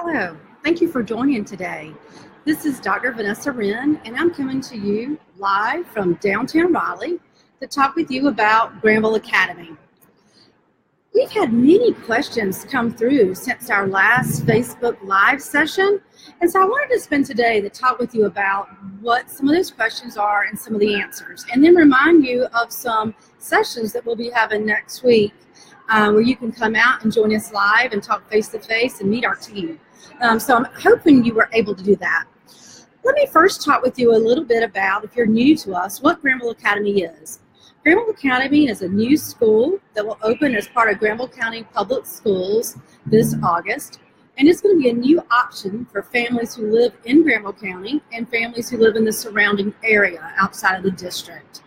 Hello, thank you for joining today. This is Dr. Vanessa Wren, and I'm coming to you live from downtown Raleigh to talk with you about Granville Academy. We've had many questions come through since our last Facebook Live session, and so I wanted to spend today to talk with you about what some of those questions are and some of the answers, and then remind you of some sessions that we'll be having next week where you can come out and join us live and talk face-to-face and meet our team. So I'm hoping you were able to do that. Let me first talk with you a little bit about, if you're new to us, what Granville Academy is. Granville Academy is a new school that will open as part of Granville County Public Schools this August, and it's going to be a new option for families who live in Granville County and families who live in the surrounding area outside of the district.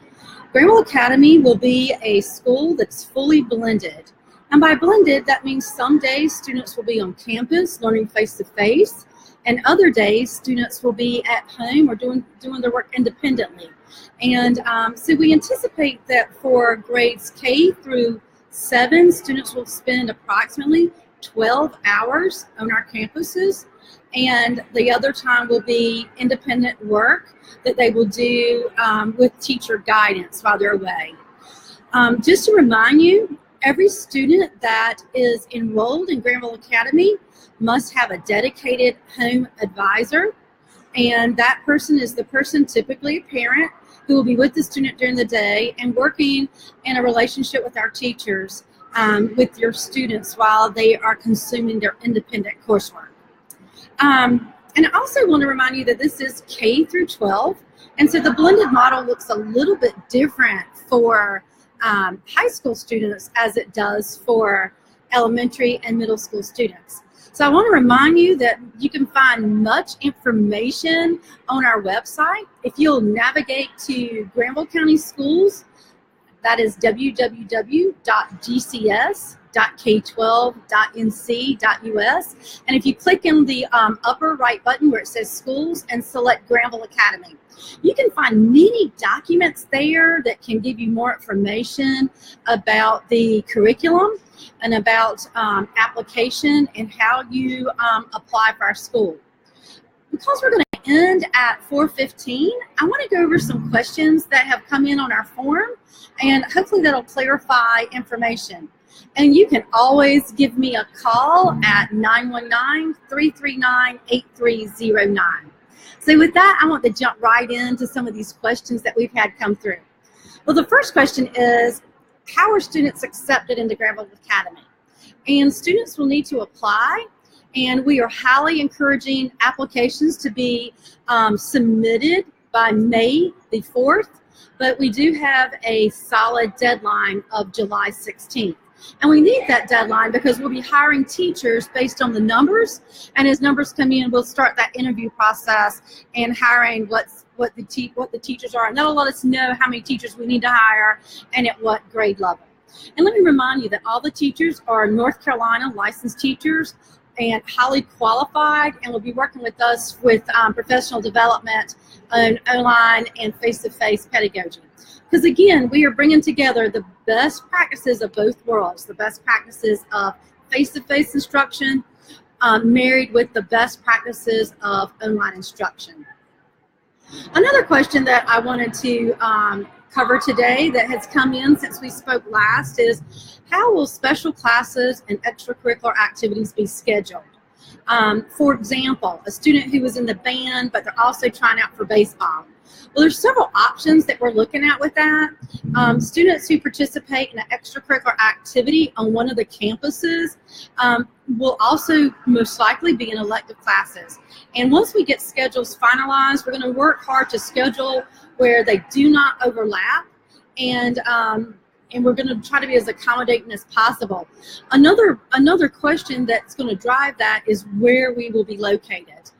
Granville Academy will be a school that's fully blended. And by blended, that means some days students will be on campus learning face-to-face, and other days students will be at home or doing their work independently. And so we anticipate that for grades K through 7, students will spend approximately 12 hours on our campuses, and the other time will be independent work that they will do with teacher guidance while they're away. Just to remind you, every student that is enrolled in Granville Academy must have a dedicated home advisor, and that person is the person, typically a parent, who will be with the student during the day and working in a relationship with our teachers, with your students while they are consuming their independent coursework. And I also want to remind you that this is K through 12, and so the blended model looks a little bit different for high school students as it does for elementary and middle school students. So I want to remind you that you can find much information on our website. If you'll navigate to Granville County Schools, that is www.gcs.k12.nc.us. And if you click in the upper right button where it says Schools and select Granville Academy, you can find many documents there that can give you more information about the curriculum and about application and how you apply for our school. Because we're going to end at 4:15, I want to go over some questions that have come in on our form, and hopefully that'll clarify information. And you can always give me a call at 919-339-8309. So with that, I want to jump right into some of these questions that we've had come through. Well, the first question is, how are students accepted into Granville Academy? And students will need to apply, and we are highly encouraging applications to be submitted by May the 4th, but we do have a solid deadline of July 16th. And we need that deadline because we'll be hiring teachers based on the numbers, and as numbers come in, we'll start that interview process and hiring what the teachers are, and that'll let us know how many teachers we need to hire and at what grade level. And let me remind you that all the teachers are North Carolina licensed teachers and highly qualified, and will be working with us with professional development and online and face-to-face pedagogy. Because again, we are bringing together the best practices of both worlds, the best practices of face-to-face instruction married with the best practices of online instruction. Another question that I wanted to cover today that has come in since we spoke last is, how will special classes and extracurricular activities be scheduled? For example, a student who is in the band, but they're also trying out for baseball. Well, there's several options that we're looking at with that. Students who participate in an extracurricular activity on one of the campuses will also most likely be in elective classes. And once we get schedules finalized, we're going to work hard to schedule where they do not overlap, and we're going to try to be as accommodating as possible. Another question that's going to drive that is where we will be located.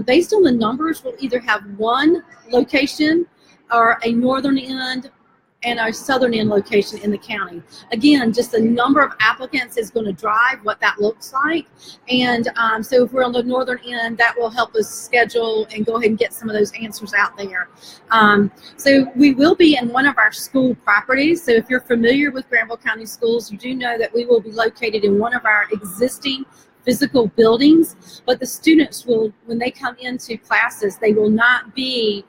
Based on the numbers, we'll either have one location or a northern end and our southern end location in the county. Again, just the number of applicants is going to drive what that looks like. And so if we're on the northern end, that will help us schedule and go ahead and get some of those answers out there. So we will be in one of our school properties. So if you're familiar with Granville County Schools, you do know that we will be located in one of our existing physical buildings, but the students will, when they come into classes, they will not be,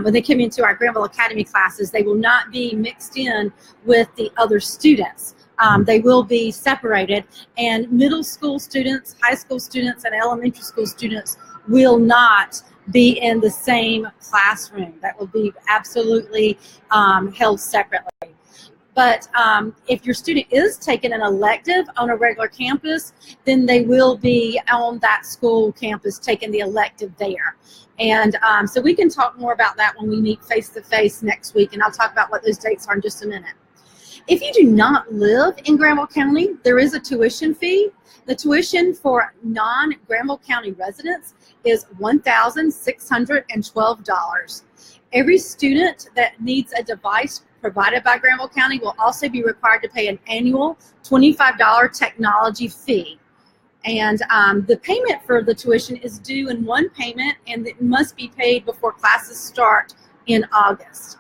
when they come into our Granville Academy classes, they will not be mixed in with the other students. They will be separated, and middle school students, high school students, and elementary school students will not be in the same classroom. That will be absolutely held separately. But if your student is taking an elective on a regular campus, then they will be on that school campus taking the elective there. And so we can talk more about that when we meet face-to-face next week, and I'll talk about what those dates are in just a minute. If you do not live in Granville County, there is a tuition fee. The tuition for non-Granville County residents is $1,612. Every student that needs a device provided by Granville County will also be required to pay an annual $25 technology fee. And the payment for the tuition is due in one payment, and it must be paid before classes start in August.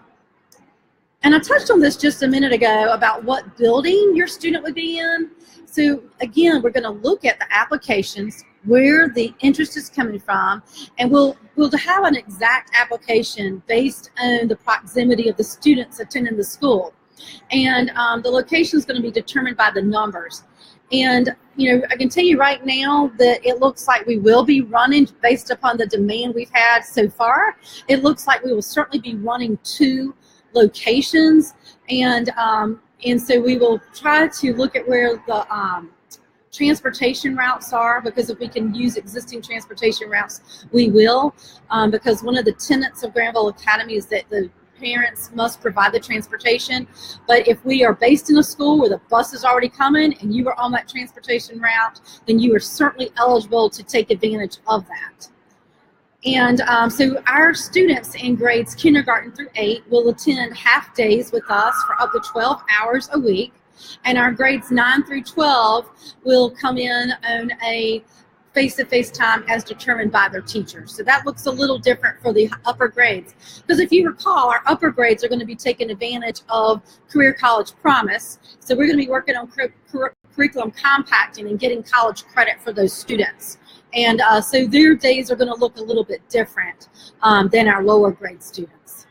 And I touched on this just a minute ago about what building your student would be in. So again, we're going to look at the applications, where the interest is coming from, and we'll have an exact application based on the proximity of the students attending the school. And the location is going to be determined by the numbers. And you know, I can tell you right now that it looks like we will be running, based upon the demand we've had so far, it looks like we will certainly be running 2 locations, and so we will try to look at where the transportation routes are, because if we can use existing transportation routes, we will, because one of the tenets of Granville Academy is that the parents must provide the transportation. But if we are based in a school where the bus is already coming and you are on that transportation route, then you are certainly eligible to take advantage of that. And so our students in grades kindergarten through 8 will attend half days with us for up to 12 hours a week. And our grades 9 through 12 will come in on a face-to-face time as determined by their teachers. So that looks a little different for the upper grades. Because if you recall, our upper grades are going to be taking advantage of Career College Promise. So we're going to be working on curriculum compacting and getting college credit for those students. And so their days are going to look a little bit different than our lower grade students.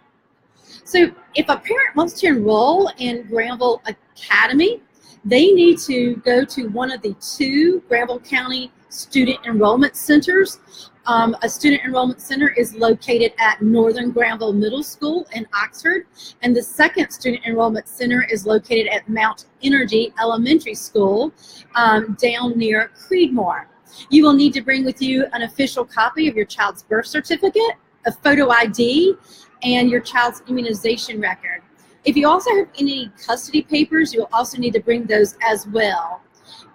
So if a parent wants to enroll in Granville Academy, they need to go to one of the 2 Granville County student enrollment centers. A student enrollment center is located at Northern Granville Middle School in Oxford, and the second student enrollment center is located at Mount Energy Elementary School down near Creedmoor. You will need to bring with you an official copy of your child's birth certificate, a photo ID, and your child's immunization record. If you also have any custody papers, you'll also need to bring those as well.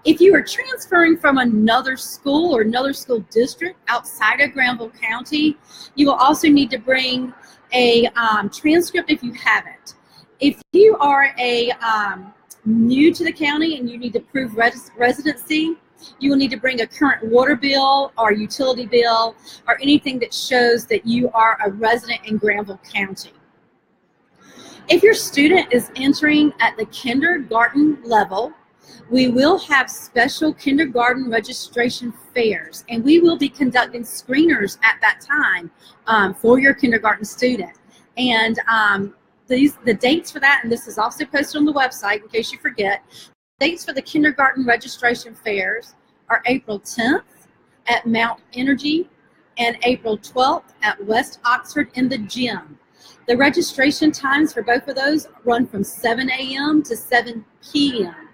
If you are transferring from another school or another school district outside of Granville County, you will also need to bring a transcript if you haven't. If you are new to the county and you need to prove residency, you will need to bring a current water bill or utility bill or anything that shows that you are a resident in Granville County. If your student is entering at the kindergarten level, we will have special kindergarten registration fairs, and we will be conducting screeners at that time for your kindergarten student. And the dates for that, and this is also posted on the website in case you forget, dates for the kindergarten registration fairs are April 10th at Mount Energy and April 12th at West Oxford in the gym. The registration times for both of those run from 7 a.m. to 7 p.m.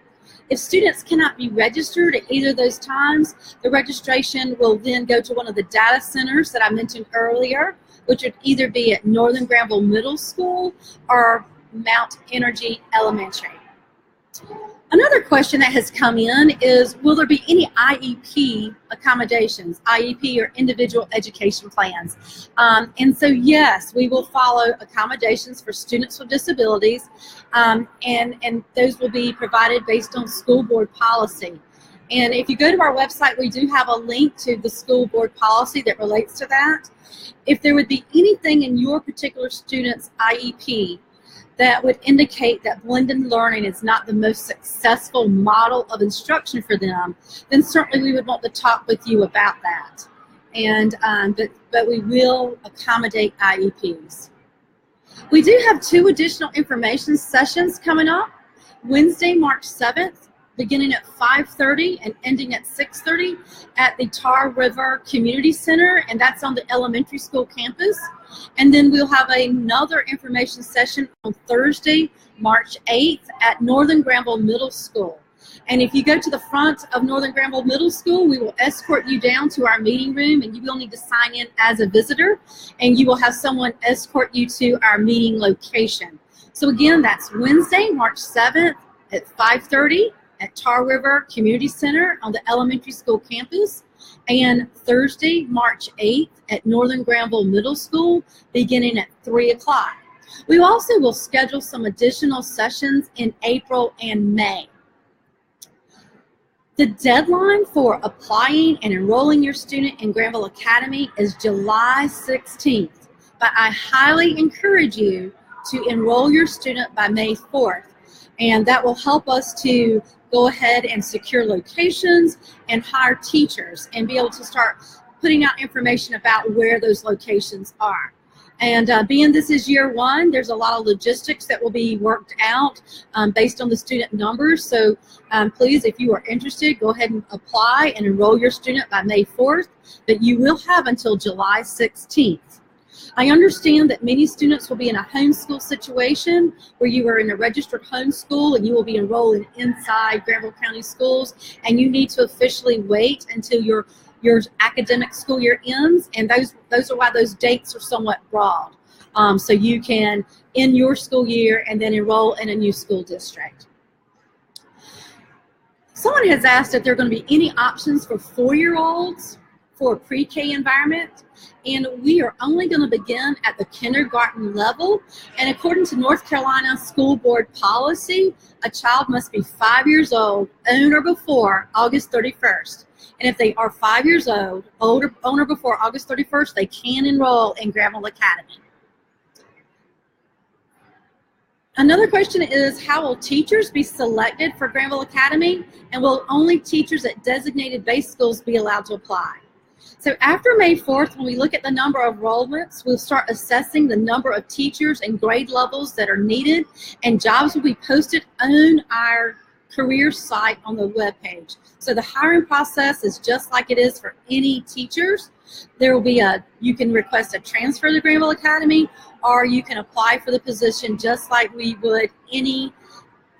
If students cannot be registered at either of those times, the registration will then go to one of the data centers that I mentioned earlier, which would either be at Northern Granville Middle School or Mount Energy Elementary. Another question that has come in is, will there be any IEP accommodations, IEP or individual education plans? And so yes, we will follow accommodations for students with disabilities, and those will be provided based on school board policy. And if you go to our website, we do have a link to the school board policy that relates to that. If there would be anything in your particular student's IEP that would indicate that blended learning is not the most successful model of instruction for them, then certainly we would want to talk with you about that. And but we will accommodate IEPs. We do have 2 additional information sessions coming up. Wednesday, March 7th, beginning at 5:30 and ending at 6:30 at the Tar River Community Center, and that's on the elementary school campus. And then we'll have another information session on Thursday, March 8th at Northern Granville Middle School. And if you go to the front of Northern Granville Middle School, we will escort you down to our meeting room, and you will need to sign in as a visitor, and you will have someone escort you to our meeting location. So again, that's Wednesday, March 7th at 5:30 at Tar River Community Center on the elementary school campus, and Thursday, March 8th at Northern Granville Middle School beginning at 3 o'clock. We also will schedule some additional sessions in April and May. The deadline for applying and enrolling your student in Granville Academy is July 16th, but I highly encourage you to enroll your student by May 4th, and that will help us to go ahead and secure locations and hire teachers and be able to start putting out information about where those locations are. And being this is year 1, there's a lot of logistics that will be worked out based on the student numbers. So please, if you are interested, go ahead and apply and enroll your student by May 4th, but you will have until July 16th. I understand that many students will be in a homeschool situation where you are in a registered homeschool and you will be enrolling inside Granville County Schools, and you need to officially wait until your academic school year ends, and those are why those dates are somewhat broad. So you can end your school year and then enroll in a new school district. Someone has asked if there are going to be any options for 4-year-olds for a pre-K environment, and we are only going to begin at the kindergarten level. And according to North Carolina School Board policy, a child must be 5 years old on or before August 31st. And if they are 5 years old, on or before August 31st, they can enroll in Granville Academy. Another question is, how will teachers be selected for Granville Academy? And will only teachers at designated base schools be allowed to apply? So after May 4th, when we look at the number of enrollments, we'll start assessing the number of teachers and grade levels that are needed, and jobs will be posted on our career site on the webpage. So the hiring process is just like it is for any teachers. There will be you can request a transfer to Granville Academy, or you can apply for the position just like we would any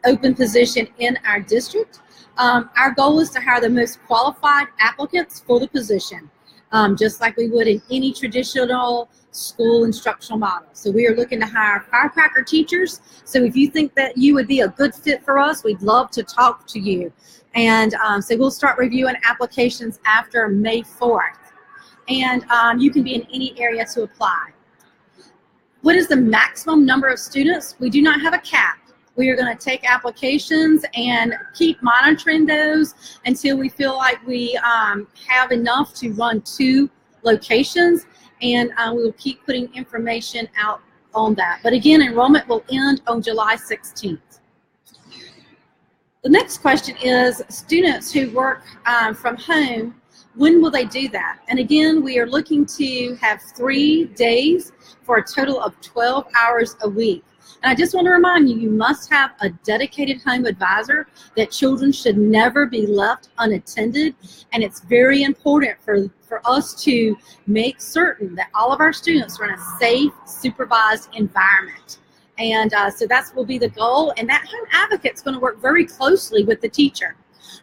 open position in our district. Our goal is to hire the most qualified applicants for the position, just like we would in any traditional school instructional model. So we are looking to hire firecracker teachers. So if you think that you would be a good fit for us, we'd love to talk to you. And so we'll start reviewing applications after May 4th. And you can be in any area to apply. What is the maximum number of students? We do not have a cap. We are going to take applications and keep monitoring those until we feel like we have enough to run 2 locations, and we will keep putting information out on that. But again, enrollment will end on July 16th. The next question is, students who work from home, when will they do that? And again, we are looking to have 3 days for a total of 12 hours a week. And I just want to remind you, you must have a dedicated home advisor, that children should never be left unattended. And it's very important for us to make certain that all of our students are in a safe, supervised environment. And so that will be the goal. And that home advocate is going to work very closely with the teacher.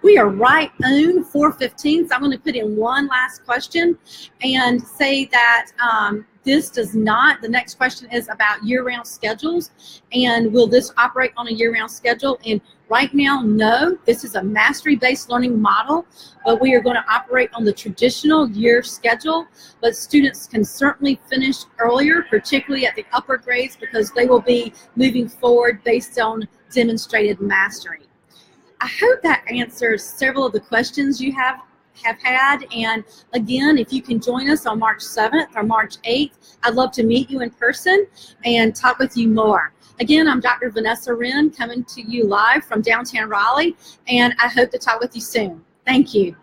We are right on 4:15, so I'm going to put in one last question and say that this does not, the next question is about year-round schedules, and will this operate on a year-round schedule? And right now, no, this is a mastery-based learning model, but we are going to operate on the traditional year schedule, but students can certainly finish earlier, particularly at the upper grades, because they will be moving forward based on demonstrated mastery. I hope that answers several of the questions you have had, and again, if you can join us on March 7th or March 8th, I'd love to meet you in person and talk with you more. Again, I'm Dr. Vanessa Wren coming to you live from downtown Raleigh, and I hope to talk with you soon. Thank you.